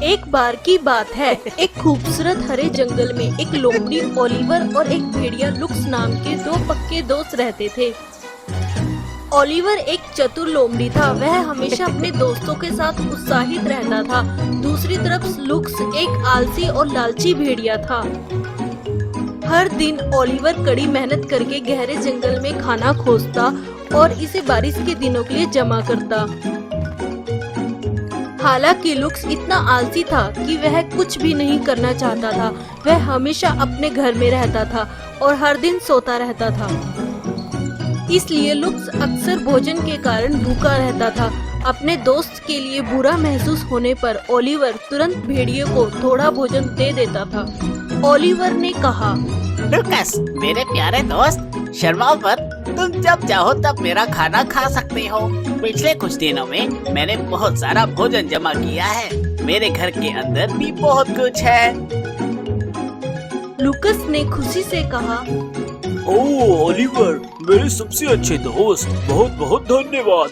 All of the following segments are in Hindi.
एक बार की बात है, एक खूबसूरत हरे जंगल में एक लोमड़ी ओलिवर और एक भेड़िया लुक्स नाम के दो पक्के दोस्त रहते थे। ओलिवर एक चतुर लोमड़ी था। वह हमेशा अपने दोस्तों के साथ उत्साहित रहता था। दूसरी तरफ लुक्स एक आलसी और लालची भेड़िया था। हर दिन ओलिवर कड़ी मेहनत करके गहरे जंगल में खाना खोजता और इसे बारिश के दिनों के लिए जमा करता। हालांकि लुक्स इतना आलसी था कि वह कुछ भी नहीं करना चाहता था। वह हमेशा अपने घर में रहता था और हर दिन सोता रहता था। इसलिए लुक्स अक्सर भोजन के कारण भूखा रहता था। अपने दोस्त के लिए बुरा महसूस होने पर ओलिवर तुरंत भेड़िए को थोड़ा भोजन दे देता था। ओलिवर ने कहा, लुकस, मेरे प्यारे दोस्त, शर्माओ मत। तुम जब चाहो तब मेरा खाना खा सकते हो। पिछले कुछ दिनों में मैंने बहुत सारा भोजन जमा किया है। मेरे घर के अंदर भी बहुत कुछ है। लुकस ने खुशी से कहा, ओह ओलिवर, मेरे सबसे अच्छे दोस्त, बहुत बहुत धन्यवाद।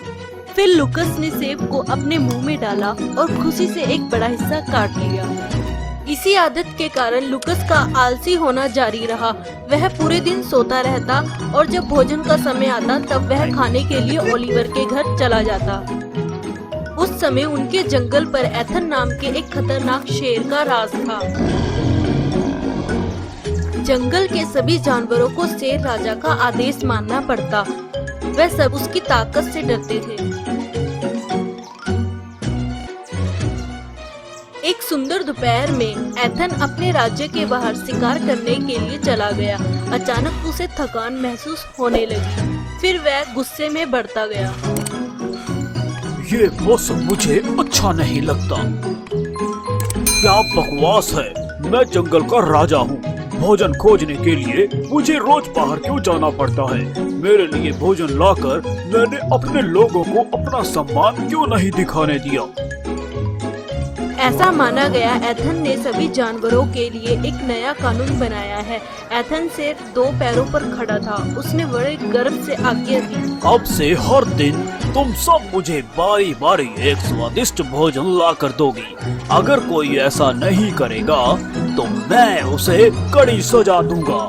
फिर लुकस ने सेब को अपने मुंह में डाला और खुशी से एक बड़ा हिस्सा काट लिया। इसी आदत के कारण लुकस का आलसी होना जारी रहा। वह पूरे दिन सोता रहता और जब भोजन का समय आता तब वह खाने के लिए ओलिवर के घर चला जाता। उस समय उनके जंगल पर एथन नाम के एक खतरनाक शेर का राज था। जंगल के सभी जानवरों को शेर राजा का आदेश मानना पड़ता। वह सब उसकी ताकत से डरते थे। एक सुंदर दोपहर में एथन अपने राज्य के बाहर शिकार करने के लिए चला गया। अचानक उसे थकान महसूस होने लगी। फिर वह गुस्से में बढ़ता गया। ये मौसम मुझे अच्छा नहीं लगता। क्या बकवास है। मैं जंगल का राजा हूँ। भोजन खोजने के लिए मुझे रोज बाहर क्यों जाना पड़ता है। मेरे लिए भोजन लाकर मैंने अपने लोगों को अपना सम्मान क्यों नहीं दिखाने दिया। ऐसा माना गया एथन ने सभी जानवरों के लिए एक नया कानून बनाया है। एथन शेर दो पैरों पर खड़ा था। उसने बड़े गर्व से आज्ञा दी, अब से हर दिन तुम सब मुझे बारी बारी एक स्वादिष्ट भोजन ला कर दोगी। अगर कोई ऐसा नहीं करेगा तो मैं उसे कड़ी सजा दूंगा।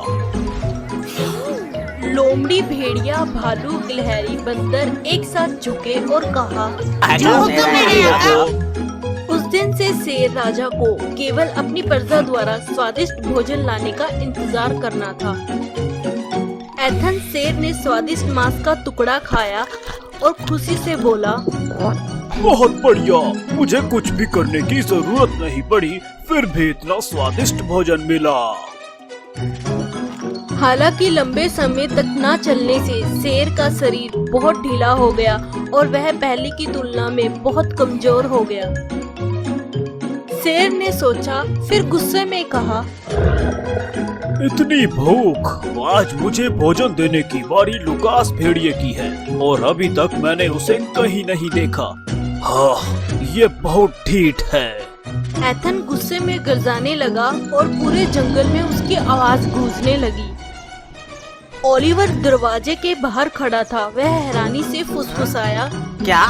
लोमड़ी, भेड़िया, भालू, गिलहरी, बंदर एक साथ झुके और कहा, उस दिन से शेर राजा को केवल अपनी प्रजा द्वारा स्वादिष्ट भोजन लाने का इंतजार करना था। एथन शेर ने स्वादिष्ट मांस का टुकड़ा खाया और खुशी से बोला, बहुत बढ़िया, मुझे कुछ भी करने की जरूरत नहीं पड़ी, फिर भी इतना स्वादिष्ट भोजन मिला। हालांकि लंबे समय तक न चलने से शेर का शरीर बहुत ढीला हो गया और वह पहले की तुलना में बहुत कमजोर हो गया। शेर ने सोचा, फिर गुस्से में कहा, इतनी भूख, आज मुझे भोजन देने की बारी लुकास भेड़िए की है और अभी तक मैंने उसे कहीं नहीं देखा। हाँ, ये बहुत ढीठ है। एथन गुस्से में गरजाने लगा और पूरे जंगल में उसकी आवाज गूंजने लगी। ओलिवर दरवाजे के बाहर खड़ा था। वह हैरानी से फुसफुसाया, क्या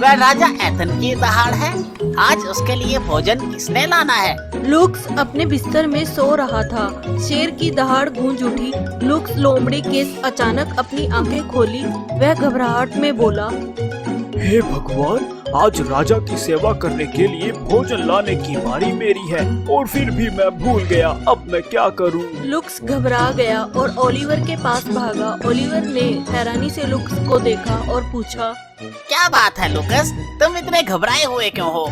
वह राजा एथन की दहाड़ है? आज उसके लिए भोजन किसने लाना है? लुक्स अपने बिस्तर में सो रहा था। शेर की दहाड़ गूंज उठी। लुक्स लोमड़ी के अचानक अपनी आंखें खोली। वह घबराहट में बोला, हे भगवान, आज राजा की सेवा करने के लिए भोजन लाने की बारी मेरी है और फिर भी मैं भूल गया। अब मैं क्या करूं? लुक्स घबरा गया और ओलिवर के पास भागा। ओलिवर ने हैरानी से लुक्स को देखा और पूछा, क्या बात है लुकस, तुम इतने घबराए हुए क्यों हो?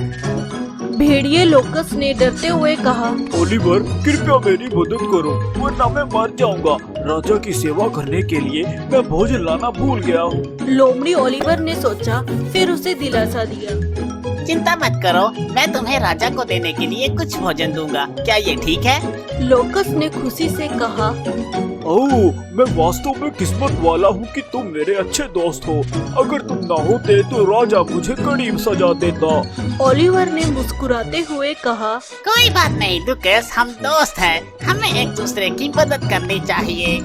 भेड़िए लुक्स ने डरते हुए कहा, ओलिवर, कृपया मेरी मदद करो वरना मैं मर जाऊंगा। राजा की सेवा करने के लिए मैं भोजन लाना भूल गया हूँ। लोमड़ी ओलिवर ने सोचा, फिर उसे दिलासा दिया, चिंता मत करो, मैं तुम्हें राजा को देने के लिए कुछ भोजन दूंगा। क्या ये ठीक है? लुक्स ने खुशी से कहा, ओह, मैं वास्तव में किस्मत वाला हूँ कि तुम मेरे अच्छे दोस्त हो। अगर तुम ना होते तो राजा मुझे कड़ी सजा देता। ओलिवर ने मुस्कुराते हुए कहा, कोई बात नहीं लुकस, हम दोस्त हैं, हमें एक दूसरे की मदद करनी चाहिए।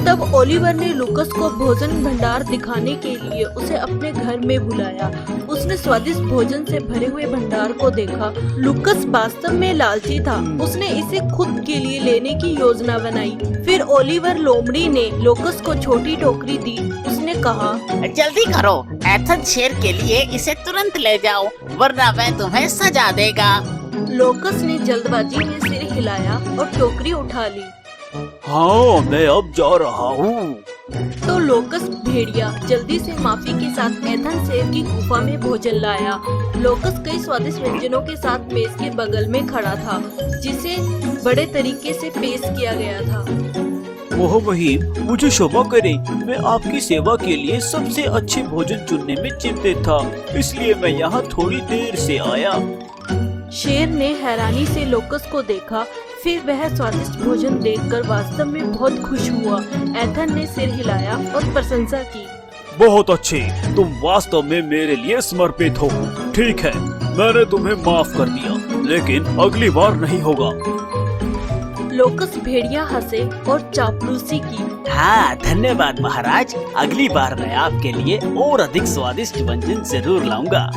तब ओलिवर ने लूकस को भोजन भंडार दिखाने के लिए उसे अपने घर में बुलाया। उसने स्वादिष्ट भोजन से भरे हुए भंडार को देखा। लूकस वास्तव में लालची था। उसने इसे खुद के लिए लेने की योजना बनाई। फिर ओलिवर लोमड़ी ने लूकस को छोटी टोकरी दी। उसने कहा, जल्दी करो, एथन शेर के लिए इसे तुरंत ले जाओ, वरना वह तुम्हें सजा देगा। लूकस ने जल्दबाजी में सिर हिलाया और टोकरी उठा ली। हाँ, मैं अब जा रहा हूँ। तो लूकस भेड़िया जल्दी से माफी के साथ एथन शेर की गुफा में भोजन लाया। लूकस कई स्वादिष्ट व्यंजनों के साथ मेज के बगल में खड़ा था, जिसे बड़े तरीके से पेश किया गया था। ओह वही, मुझे क्षमा करें, मैं आपकी सेवा के लिए सबसे अच्छे भोजन चुनने में चिंतित था, इसलिए मैं यहाँ थोड़ी देर से आया। शेर ने हैरानी से लूकस को देखा। फिर वह स्वादिष्ट भोजन देखकर वास्तव में बहुत खुश हुआ। एथन ने सिर हिलाया और प्रशंसा की। बहुत अच्छे, तुम वास्तव में मेरे लिए समर्पित हो। ठीक है, मैंने तुम्हें माफ कर दिया, लेकिन अगली बार नहीं होगा। लूकस भेड़िया हंसे और चापलूसी की। हाँ, धन्यवाद महाराज। अगली बार मैं आपके लिए और अधिक स्वादिष्ट व्यंजन जरूर लाऊंगा।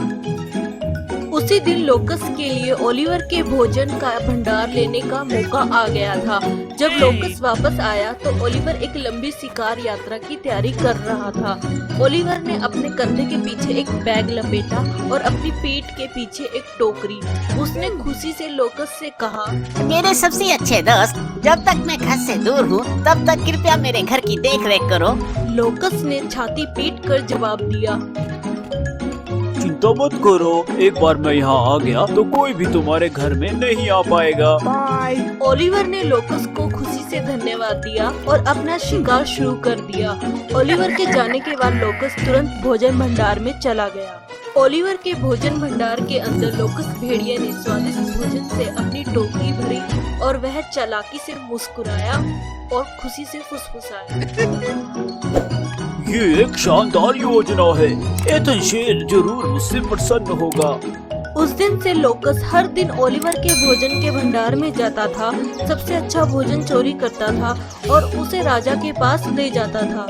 उसी दिन लूकस के लिए ओलिवर के भोजन का भंडार लेने का मौका आ गया था। जब लूकस वापस आया तो ओलिवर एक लंबी शिकार यात्रा की तैयारी कर रहा था। ओलिवर ने अपने कंधे के पीछे एक बैग लपेटा और अपनी पीठ के पीछे एक टोकरी। उसने खुशी से लूकस से कहा, मेरे सबसे अच्छे दोस्त, जब तक मैं घर से दूर हूँ, तब तक कृपया मेरे घर की देख रेख करो। लूकस ने छाती पीट कर जवाब दिया, चिंता मत करो, एक बार मैं यहाँ आ गया तो कोई भी तुम्हारे घर में नहीं आ पाएगा। ओलिवर ने लूकस को खुशी से धन्यवाद दिया और अपना शिकार शुरू कर दिया। ओलिवर के जाने के बाद लूकस तुरंत भोजन भंडार में चला गया। ओलिवर के भोजन भंडार के अंदर लूकस भेड़िया ने स्वादिष्ट भोजन से अपनी टोकरी भरी और वह चालाकी से मुस्कुराया और खुशी से फुसफुसाया। ये एक शानदार योजना है, एथन शेर जरूर मुझसे प्रसन्न होगा। उस दिन से लूकस हर दिन ओलिवर के भोजन के भंडार में जाता था, सबसे अच्छा भोजन चोरी करता था और उसे राजा के पास ले जाता था।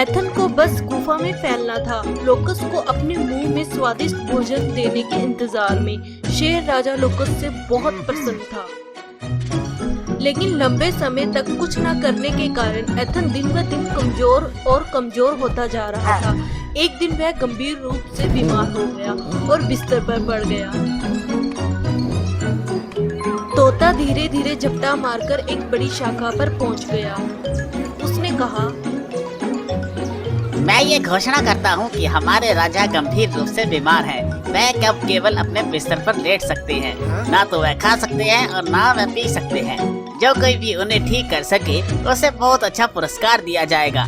एथन को बस गुफा में फैलना था। लूकस को अपने मुंह में स्वादिष्ट भोजन देने के इंतजार में शेर राजा लूकस से बहुत प्रसन्न था। लेकिन लंबे समय तक कुछ न करने के कारण एथन दिन ब दिन कमजोर और कमजोर होता जा रहा था। एक दिन वह गंभीर रूप से बीमार हो गया और बिस्तर पर पड़ गया। तोता धीरे धीरे झपटा मारकर एक बड़ी शाखा पर पहुंच गया। उसने कहा, मैं ये घोषणा करता हूँ कि हमारे राजा गंभीर रूप से बीमार हैं। वह कब केवल अपने बिस्तर पर लेट सकते हैं, ना तो वह खा सकते हैं और ना वह पी सकते हैं। जो कोई भी उन्हें ठीक कर सके उसे बहुत अच्छा पुरस्कार दिया जाएगा।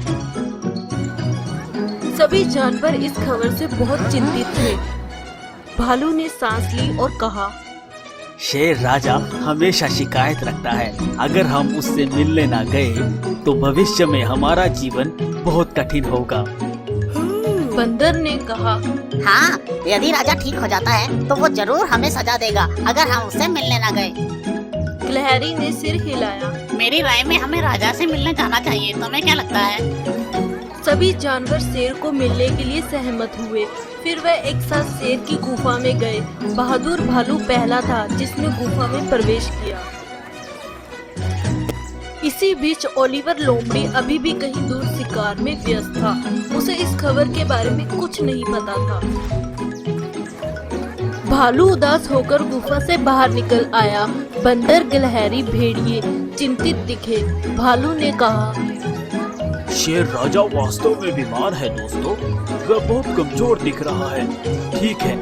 सभी जानवर इस खबर से बहुत चिंतित थे। भालू ने सांस ली और कहा, शेर राजा हमेशा शिकायत रखता है। अगर हम उससे मिलने ना गए तो भविष्य में हमारा जीवन बहुत कठिन होगा। बंदर ने कहा, हाँ, यदि राजा ठीक हो जाता है तो वो जरूर हमें सजा देगा अगर हम उससे मिलने ना गए। गिलहरी ने सिर हिलाया। मेरी राय में हमें राजा से मिलने जाना चाहिए। तुम्हें क्या लगता है? सभी जानवर शेर को मिलने के लिए सहमत हुए। फिर वह एक साथ शेर की गुफा में गए। बहादुर भालू पहला था जिसने गुफा में प्रवेश किया। इसी बीच ओलिवर लोमड़ी अभी भी कहीं दूर शिकार में व्यस्त था। उसे इस खबर के बारे में कुछ नहीं पता था। भालू उदास होकर गुफा से बाहर निकल आया। बंदर, गिलहरी, भेड़िए चिंतित दिखे। भालू ने कहा, शेर राजा वास्तव में बीमार है दोस्तों, वह बहुत कमजोर दिख रहा है। ठीक है,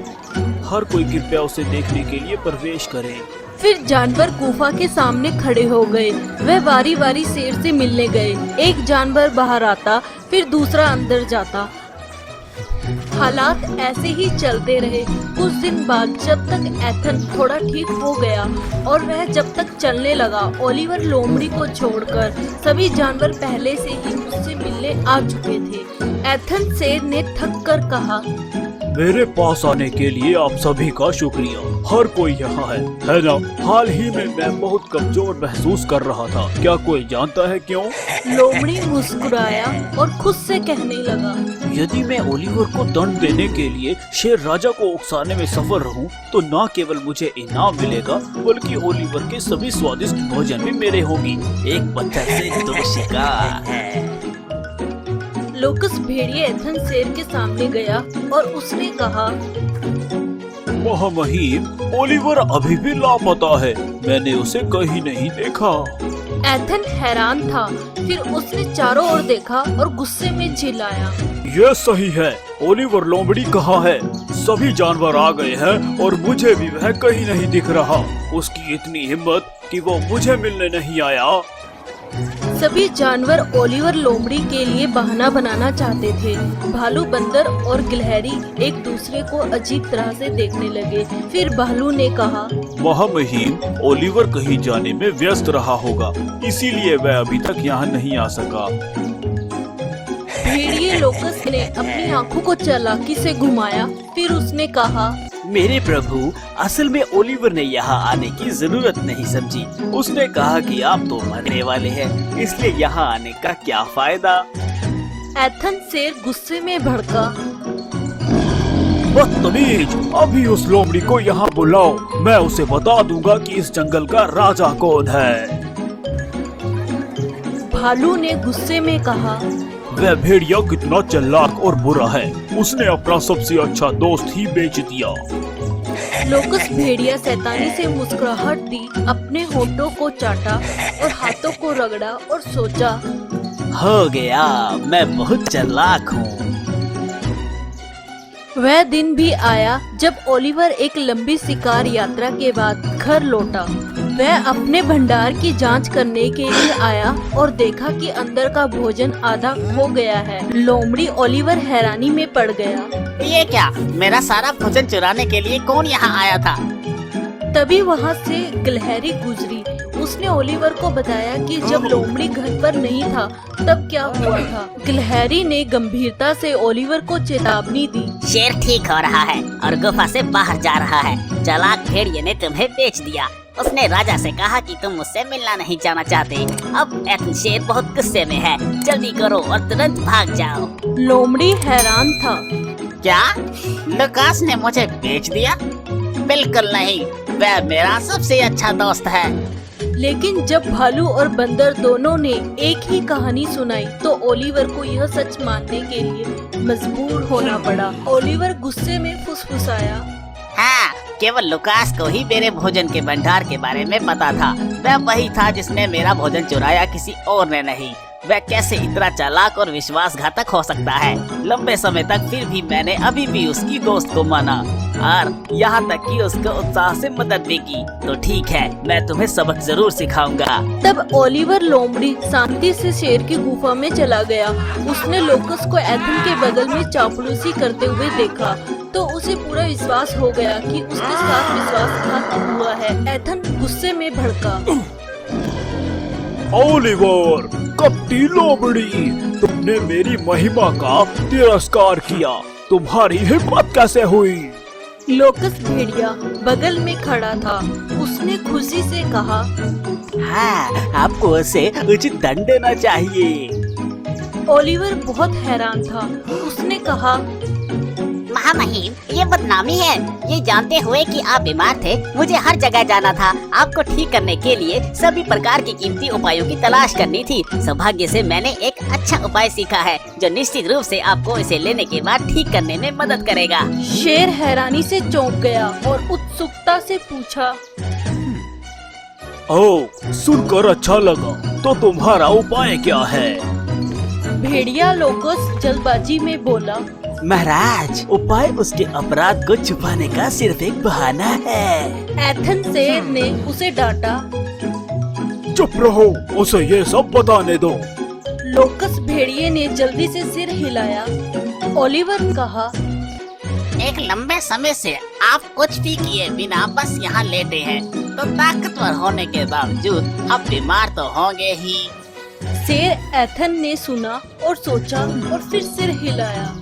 हर कोई कृपया उसे देखने के लिए प्रवेश करे। फिर जानवर गुफा के सामने खड़े हो गए। वह बारी बारी शेर से मिलने गए। एक जानवर बाहर आता, फिर दूसरा अंदर जाता। हालात ऐसे ही चलते रहे। कुछ दिन बाद जब तक एथन थोड़ा ठीक हो गया और वह जब तक चलने लगा, ओलिवर लोमड़ी को छोड़कर सभी जानवर पहले से ही उससे मिलने आ चुके थे। एथन शेर ने थक कर कहा, मेरे पास आने के लिए आप सभी का शुक्रिया। हर कोई यहाँ है ना? हाल ही में मैं बहुत कमजोर महसूस कर रहा था। क्या कोई जानता है क्यों? लोमड़ी मुस्कुराया और खुद से कहने लगा, यदि मैं ओलिवर को दंड देने के लिए शेर राजा को उकसाने में सफल रहूं, तो न केवल मुझे इनाम मिलेगा, बल्कि ओलिवर के सभी स्वादिष्ट भोजन भी मेरे होंगी। एक पत्थर से दो शिकार है। लोकस भेड़िया एथन शेर के सामने गया और उसने कहा, महामहिम, ओलिवर अभी भी लापता है। मैंने उसे कहीं नहीं देखा। एथन हैरान था। फिर उसने चारों ओर देखा और गुस्से में चिल्लाया, ये सही है, ओलिवर लोमड़ी कहाँ है? सभी जानवर आ गए हैं और मुझे भी वह कहीं नहीं दिख रहा। उसकी इतनी हिम्मत कि वो मुझे मिलने नहीं आया। सभी जानवर ओलिवर लोमड़ी के लिए बहाना बनाना चाहते थे। भालू, बंदर और गिलहरी एक दूसरे को अजीब तरह से देखने लगे। फिर भालू ने कहा, महामहिम, ओलिवर कहीं जाने में व्यस्त रहा होगा, इसीलिए वह अभी तक यहाँ नहीं आ सका। भेड़िए लोकस ने अपनी आंखों को चालाकी से घुमाया। फिर उसने कहा, मेरे प्रभु, असल में ओलिवर ने यहाँ आने की जरूरत नहीं समझी। उसने कहा कि आप तो मरने वाले हैं, इसलिए यहाँ आने का क्या फायदा। एथन शेर गुस्से में भड़का। बदतमीज, अभी उस लोमड़ी को यहाँ बुलाओ। मैं उसे बता दूंगा कि इस जंगल का राजा कौन है। भालू ने गुस्से में कहा, वह भेड़िया कितना चालाक और बुरा है। उसने अपना सबसे अच्छा दोस्त ही बेच दिया। लोकस भेड़िया शैतानी से मुस्कुराहट दी, अपने होठों को चाटा और हाथों को रगड़ा और सोचा, हो गया, मैं बहुत चालाक हूँ। वह दिन भी आया जब ओलिवर एक लंबी शिकार यात्रा के बाद घर लौटा। वह अपने भंडार की जांच करने के लिए आया और देखा कि अंदर का भोजन आधा खो गया है। लोमड़ी ओलिवर हैरानी में पड़ गया। ये क्या, मेरा सारा भोजन चुराने के लिए कौन यहाँ आया था? तभी वहाँ से गिलहरी गुजरी। उसने ओलिवर को बताया कि जब लोमड़ी घर पर नहीं था तब क्या हुआ था। गिलहरी ने गंभीरता से ओलिवर को चेतावनी दी। शेर ठीक हो रहा है और गुफा से बाहर जा रहा है। चालाक भेड़िए ने तुम्हें बेच दिया। उसने राजा से कहा कि तुम मुझसे मिलना नहीं जाना चाहते। अब एथन शेर बहुत गुस्से में है। जल्दी करो और तुरंत भाग जाओ। लोमड़ी हैरान था। क्या लुकास ने मुझे बेच दिया? बिल्कुल नहीं, वह मेरा सबसे अच्छा दोस्त है। लेकिन जब भालू और बंदर दोनों ने एक ही कहानी सुनाई तो ओलिवर को यह सच मानने के लिए मजबूर होना पड़ा। ओलिवर गुस्से में फुसफुसाया, हाँ, केवल लुकास को ही मेरे भोजन के भंडार के बारे में पता था। वह वही था जिसने मेरा भोजन चुराया, किसी और ने नहीं। वह कैसे इतना चालाक और विश्वासघातक हो सकता है? लंबे समय तक फिर भी मैंने अभी भी उसकी दोस्त को माना और यहाँ तक कि उसको उत्साह से मदद भी की। तो ठीक है, मैं तुम्हें सबक जरूर सिखाऊंगा। तब ओलिवर लोमड़ी शांति से शेर की गुफा में चला गया। उसने लोकस को एथन के बगल में चापलूसी करते हुए देखा तो उसे पूरा विश्वास हो गया कि उसके साथ विश्वासघात हुआ है। एथन गुस्से में भड़का। ओलिवर, कपटी लोमड़ी, तुमने मेरी महिमा का तिरस्कार किया। तुम्हारी हिम्मत कैसे हुई? लोकस भेड़िया बगल में खड़ा था। उसने खुशी से कहा, हाँ, आपको उसे उचित दंड देना चाहिए। ओलिवर बहुत हैरान था। उसने कहा, महामहिम, ये बदनामी है। ये जानते हुए कि आप बीमार थे, मुझे हर जगह जाना था। आपको ठीक करने के लिए सभी प्रकार की कीमती उपायों की तलाश करनी थी। सौभाग्य से मैंने एक अच्छा उपाय सीखा है जो निश्चित रूप से आपको इसे लेने के बाद ठीक करने में मदद करेगा। शेर हैरानी से चौंक गया और उत्सुकता से पूछा, ओह, सुनकर अच्छा लगा। तो तुम्हारा उपाय क्या है? भेड़िया लोकस जल्दबाजी में बोला, महाराज, उपाय उसके अपराध को छुपाने का सिर्फ एक बहाना है। एथन शेर ने उसे डांटा। चुप रहो, उसे ये सब बताने दो। लोकस भेड़िए ने जल्दी से सिर हिलाया। ओलिवर ने कहा, एक लंबे समय से आप कुछ भी किए बिना बस यहाँ लेटे हैं, तो ताकतवर होने के बावजूद अब बीमार तो होंगे ही। शेर एथन ने सुना और सोचा और फिर सिर हिलाया।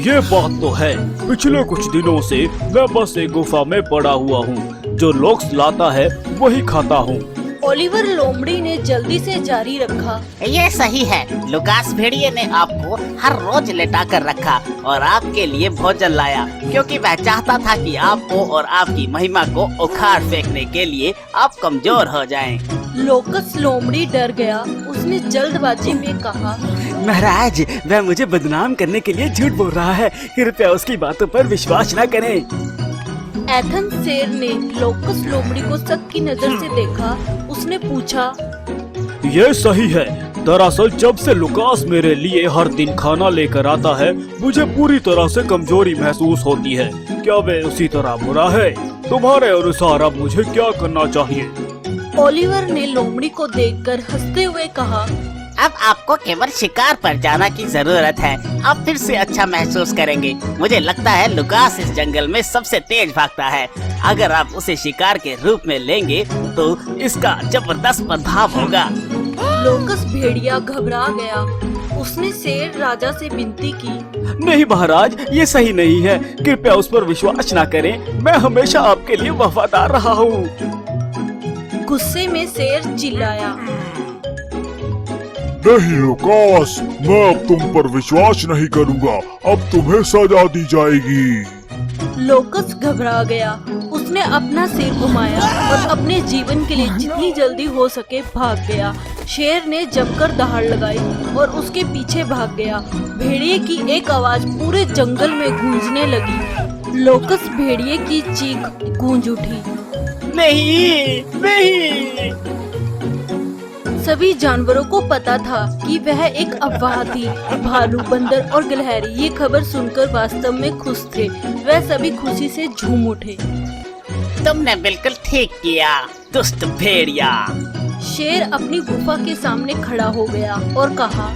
ये बात तो है, पिछले कुछ दिनों से मैं बस एक गुफा में पड़ा हुआ हूँ। जो लोग लाता है वही खाता हूँ। ओलिवर लोमड़ी ने जल्दी से जारी रखा। ये सही है, लुकास भेड़िए ने आपको हर रोज लेटा कर रखा और आपके लिए भोजन लाया, क्योंकि वह चाहता था कि आपको और आपकी महिमा को उखाड़ फेंकने के लिए आप कमजोर हो जाएं। लोकस लोमड़ी डर गया। उसने जल्दबाजी में कहा, महाराज, वह मुझे बदनाम करने के लिए झूठ बोल रहा है। कृपया उसकी बातों पर विश्वास न करें। एथन शेर ने लोकस लोमड़ी को शक की नजर से देखा। उसने पूछा, ये सही है। दरअसल जब से लुकास मेरे लिए हर दिन खाना लेकर आता है, मुझे पूरी तरह से कमजोरी महसूस होती है। क्या वह उसी तरह बुरा है? तुम्हारे अनुसार अब मुझे क्या करना चाहिए? ओलिवर ने लोमड़ी को देखकर हंसते हुए कहा, अब आपको केवल शिकार पर जाना की जरूरत है। आप फिर से अच्छा महसूस करेंगे। मुझे लगता है लुकास इस जंगल में सबसे तेज भागता है। अगर आप उसे शिकार के रूप में लेंगे तो इसका जबरदस्त प्रभाव होगा। लोकस भेड़िया घबरा गया। उसने शेर राजा से विनती की, नहीं महाराज, ये सही नहीं है। कृपया उस पर विश्वास न करें। मैं हमेशा आपके लिए वफादार रहा हूँ। गुस्से में शेर चिल्लाया, नहीं लुकास, मैं अब तुम पर विश्वास नहीं करूंगा। अब तुम्हें सजा दी जाएगी। लोकस घबरा गया। उसने अपना सिर घुमाया और अपने जीवन के लिए जितनी जल्दी हो सके भाग गया। शेर ने जमकर दहाड़ लगाई और उसके पीछे भाग गया। भेड़िए की एक आवाज पूरे जंगल में गूंजने लगी। लोकस भेड़िए की चीख गूंज उठी। नहीं, नहीं। सभी जानवरों को पता था कि वह एक अफवाह थी। भालू, बंदर और गिलहरी ये खबर सुनकर वास्तव में खुश थे। वह सभी खुशी से झूम उठे। तुमने बिल्कुल ठीक किया, दुष्ट भेड़िया। शेर अपनी गुफा के सामने खड़ा हो गया और कहा,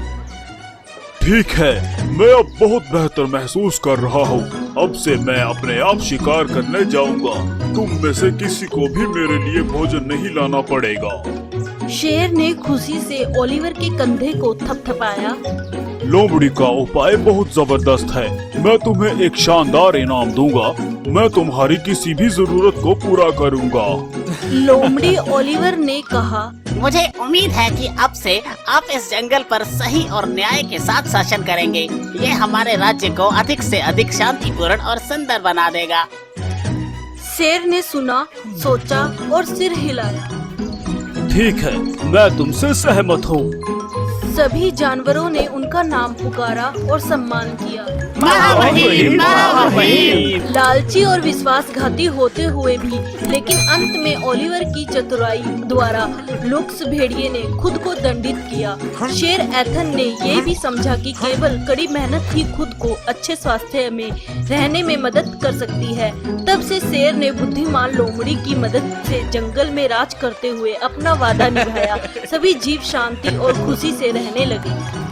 ठीक है, मैं अब बहुत बेहतर महसूस कर रहा हूँ। अब से मैं अपने आप शिकार करने जाऊंगा। तुम में से किसी को भी मेरे लिए भोजन नहीं लाना पड़ेगा। शेर ने खुशी से ओलिवर के कंधे को थपथपाया। लोमड़ी का उपाय बहुत जबरदस्त है। मैं तुम्हें एक शानदार इनाम दूंगा। मैं तुम्हारी किसी भी जरूरत को पूरा करूंगा। लोमड़ी ओलिवर ने कहा, मुझे उम्मीद है कि अब से आप इस जंगल पर सही और न्याय के साथ शासन करेंगे। ये हमारे राज्य को अधिक से अधिक शांतिपूर्ण और सुंदर बना देगा। शेर ने सुना, सोचा और सिर हिलाया। ठीक है, मैं तुमसे सहमत हूँ। सभी जानवरों ने उनका नाम पुकारा और सम्मान किया। लालची और विश्वासघाती होते हुए भी, लेकिन अंत में ओलिवर की चतुराई द्वारा लुक्स भेड़िए ने खुद को दंडित किया। शेर एथन ने ये भी समझा कि केवल कड़ी मेहनत ही खुद को अच्छे स्वास्थ्य में रहने में मदद कर सकती है। तब से शेर ने बुद्धिमान लोमड़ी की मदद से जंगल में राज करते हुए अपना वादा निभाया। सभी जीव शांति और खुशी से रहने लगे।